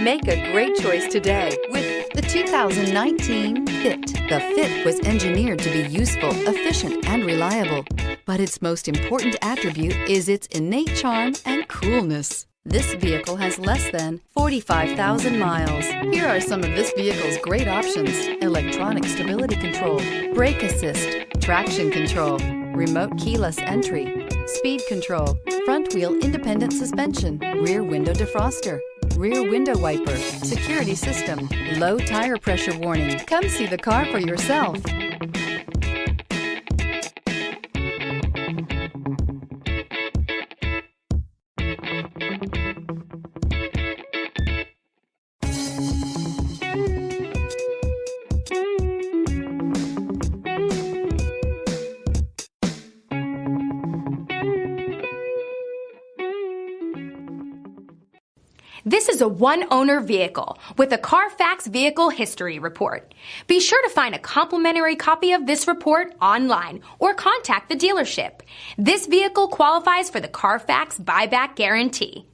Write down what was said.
Make a great choice today with the 2019 Fit. The Fit was engineered to be useful, efficient, and reliable. But its most important attribute is its innate charm and coolness. This vehicle has less than 45,000 miles. Here are some of this vehicle's great options: electronic stability control, brake assist, traction control, remote keyless entry, speed control, front wheel independent suspension, rear window defroster, rear window wiper, security system, low tire pressure warning. Come see the car for yourself. This is a one-owner vehicle with a Carfax Vehicle History Report. Be sure to find a complimentary copy of this report online or contact the dealership. This vehicle qualifies for the Carfax Buyback Guarantee.